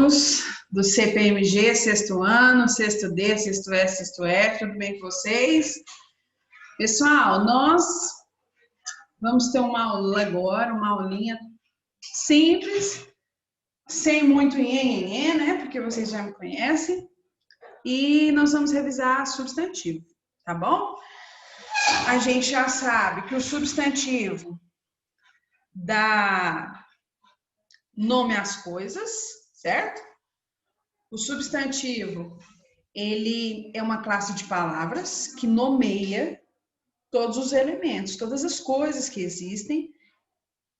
alunos do CPMG, sexto ano, sexto D, sexto S, sexto F, tudo bem com vocês? Pessoal, nós vamos ter uma aula agora, uma aulinha simples, sem muito nhenhenhê, né? Porque vocês já me conhecem. E nós vamos revisar substantivo, tá bom? A gente já sabe que o substantivo dá nome às coisas, certo? O substantivo, ele é uma classe de palavras que nomeia todos os elementos, todas as coisas que existem.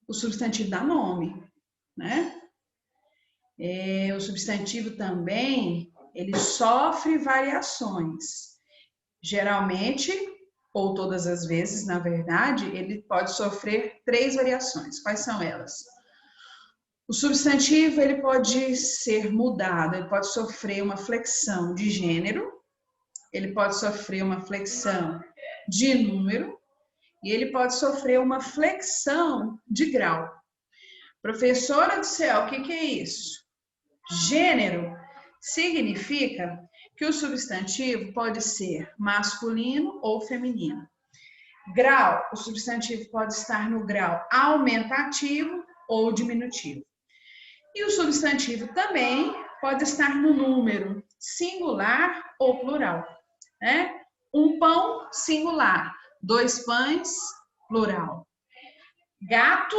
O substantivo dá nome, né? O substantivo também, ele sofre variações. Geralmente, ou todas as vezes, na verdade, ele pode sofrer 3 variações. Quais são elas? O substantivo, ele pode ser mudado, ele pode sofrer uma flexão de gênero, ele pode sofrer uma flexão de número e ele pode sofrer uma flexão de grau. Professora do céu, o que é isso? Gênero significa que o substantivo pode ser masculino ou feminino. Grau, o substantivo pode estar no grau aumentativo ou diminutivo. E o substantivo também pode estar no número singular ou plural, né? Um pão, singular. 2 pães, plural. Gato,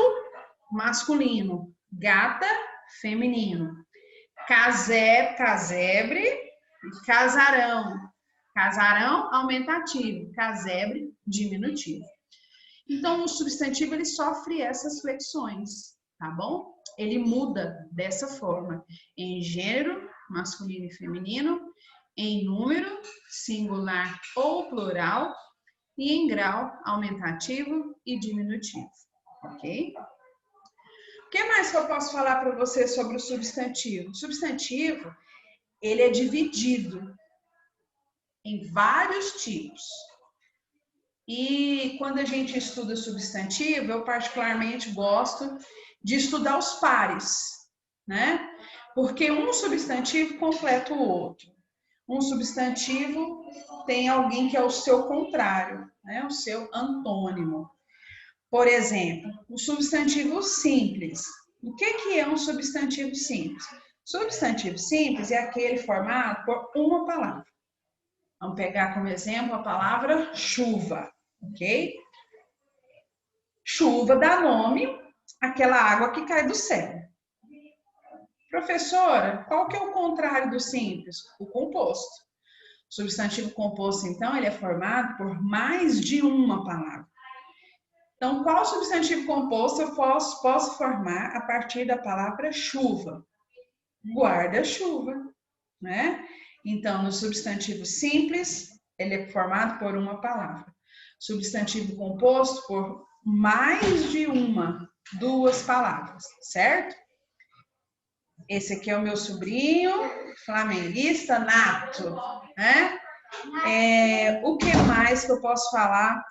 masculino. Gata, feminino. Casebre, casarão. Casarão, aumentativo. Casebre, diminutivo. Então, o substantivo, ele sofre essas flexões, tá bom? Ele muda dessa forma, em gênero, masculino e feminino, em número, singular ou plural, e em grau, aumentativo e diminutivo, ok? O que mais que eu posso falar para você sobre o substantivo? O substantivo, ele é dividido em vários tipos. E quando a gente estuda substantivo, eu particularmente gosto de estudar os pares, né? Porque um substantivo completa o outro. Um substantivo tem alguém que é o seu contrário, né? O seu antônimo. Por exemplo, o substantivo simples. O que é um substantivo simples? Substantivo simples é aquele formado por uma palavra. Vamos pegar como exemplo a palavra chuva, ok? Chuva dá nome àquela água que cai do céu. Professora, qual que é o contrário do simples? O composto. O substantivo composto, então, ele é formado por mais de uma palavra. Então, qual substantivo composto eu posso formar a partir da palavra chuva? Guarda-chuva, né? Então, no substantivo simples, ele é formado por uma palavra. Substantivo composto por mais de uma, 2 palavras, certo? Esse aqui é o meu sobrinho, flamenguista nato, né? O que mais que eu posso falar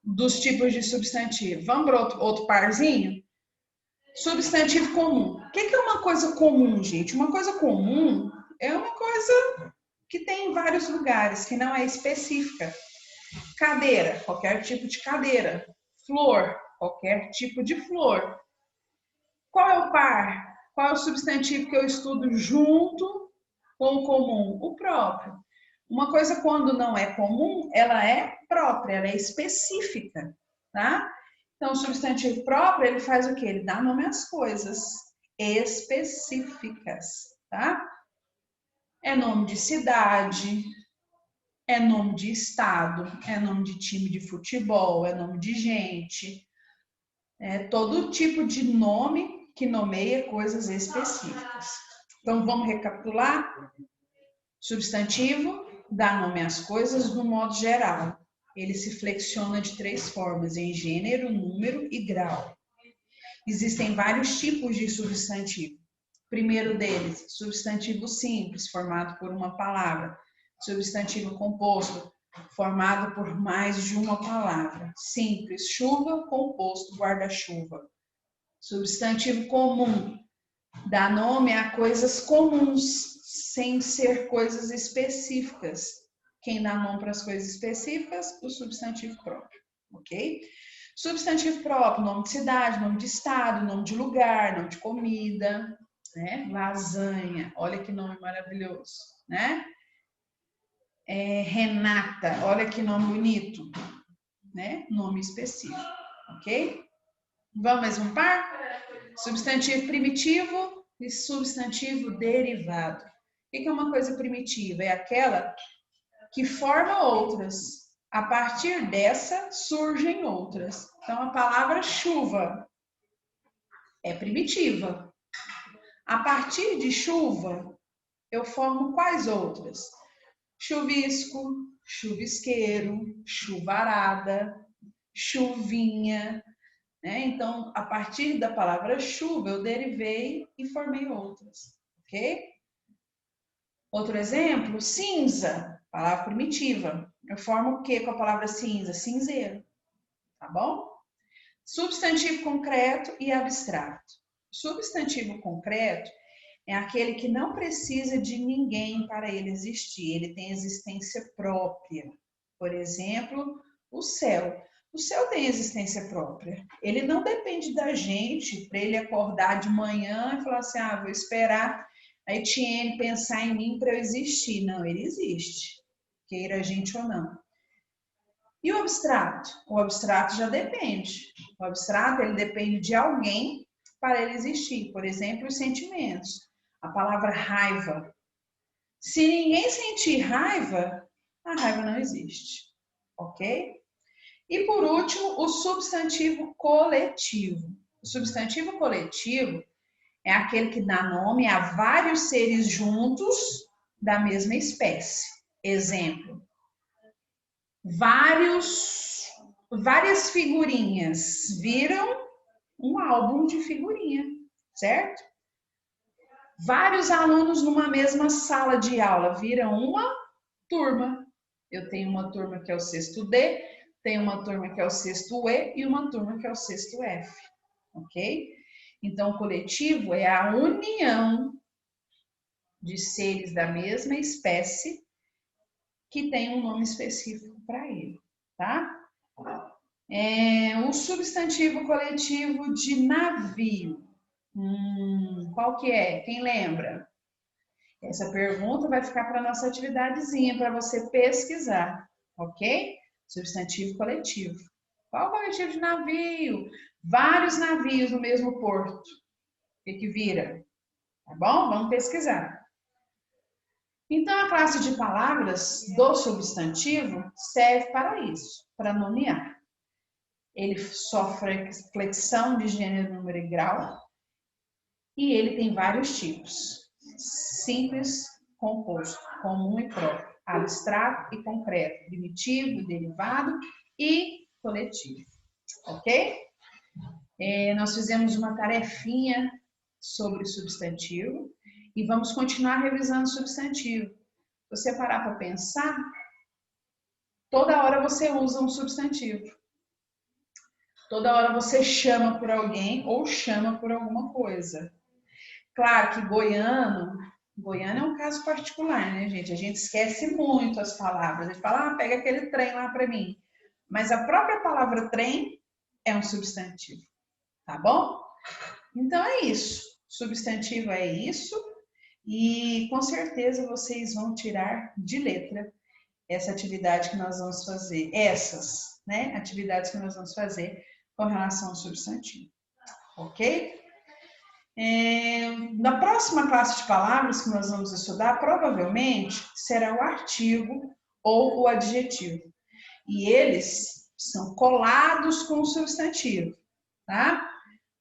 dos tipos de substantivo? Vamos para outro parzinho? Substantivo comum. O que é uma coisa comum, gente? Uma coisa comum é uma coisa que tem em vários lugares, que não é específica. Cadeira, qualquer tipo de cadeira. Flor, qualquer tipo de flor. Qual é o par? Qual é o substantivo que eu estudo junto com o comum? O próprio. Uma coisa, quando não é comum, ela é própria, ela é específica, tá? Então, o substantivo próprio, ele faz o quê? Ele dá nome às coisas específicas, tá? É nome de cidade, é nome de estado, é nome de time de futebol, é nome de gente. É todo tipo de nome que nomeia coisas específicas. Então, vamos recapitular? Substantivo dá nome às coisas no modo geral. Ele se flexiona de 3 formas, em gênero, número e grau. Existem vários tipos de substantivo. Primeiro deles, substantivo simples, formado por uma palavra. Substantivo composto, formado por mais de uma palavra. Simples, chuva, composto, guarda-chuva. Substantivo comum, dá nome a coisas comuns, sem ser coisas específicas. Quem dá nome para as coisas específicas? O substantivo próprio, ok? Substantivo próprio, nome de cidade, nome de estado, nome de lugar, nome de comida, né? Lasanha, olha que nome maravilhoso, né? Renata, olha que nome bonito, né? Nome específico, ok? Vamos mais um par? Substantivo primitivo e substantivo derivado. O que é uma coisa primitiva? É aquela que forma outras. A partir dessa, surgem outras. Então, a palavra chuva é primitiva. A partir de chuva, eu formo quais outras? Chuvisco, chuvisqueiro, chuvarada, chuvinha, né? Então, a partir da palavra chuva, eu derivei e formei outras, ok? Outro exemplo, cinza, palavra primitiva. Eu formo o que com a palavra cinza? Cinzeiro, tá bom? Substantivo concreto e abstrato. Substantivo concreto é aquele que não precisa de ninguém para ele existir, ele tem existência própria. Por exemplo, o céu. O céu tem existência própria. Ele não depende da gente para ele acordar de manhã e falar assim: ah, vou esperar a Etienne pensar em mim para eu existir. Não, ele existe, queira a gente ou não. E o abstrato? O abstrato já depende. O abstrato, ele depende de alguém para ele existir. Por exemplo, os sentimentos. A palavra raiva. Se ninguém sentir raiva, a raiva não existe. Ok? E por último, o substantivo coletivo. O substantivo coletivo é aquele que dá nome a vários seres juntos da mesma espécie. Exemplo: várias figurinhas viram um álbum de figurinha, certo? Vários alunos numa mesma sala de aula viram uma turma. Eu tenho uma turma que é o sexto D, tenho uma turma que é o sexto E e uma turma que é o sexto F, ok? Então, o coletivo é a união de seres da mesma espécie que tem um nome específico para ele, tá? O substantivo coletivo de navio. Qual que é? Quem lembra? Essa pergunta vai ficar para a nossa atividadezinha, para você pesquisar, ok? Substantivo coletivo. Qual coletivo de navio? Vários navios no mesmo porto. O que vira? Tá bom? Vamos pesquisar. Então, a classe de palavras do substantivo serve para isso, para nomear. Ele sofre flexão de gênero, número e grau e ele tem vários tipos: simples, composto, comum e próprio, abstrato e concreto, primitivo, derivado e coletivo, ok? Nós fizemos uma tarefinha sobre substantivo e vamos continuar revisando substantivo. Se você parar para pensar, toda hora você usa um substantivo. Toda hora você chama por alguém ou chama por alguma coisa. Claro que goiano é um caso particular, né, gente? A gente esquece muito as palavras. A gente fala, pega aquele trem lá para mim. Mas a própria palavra trem é um substantivo, tá bom? Então é isso. Substantivo é isso. E com certeza vocês vão tirar de letra essa atividade que nós vamos fazer. Essas, né, atividades que nós vamos fazer com relação ao substantivo, ok? Na próxima classe de palavras que nós vamos estudar, provavelmente será o artigo ou o adjetivo. E eles são colados com o substantivo, tá?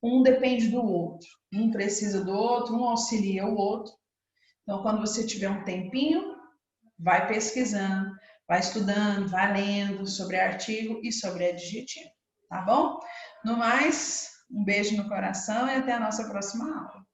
Um depende do outro, um precisa do outro, um auxilia o outro. Então, quando você tiver um tempinho, vai pesquisando, vai estudando, vai lendo sobre artigo e sobre adjetivo, tá bom? No mais, um beijo no coração e até a nossa próxima aula.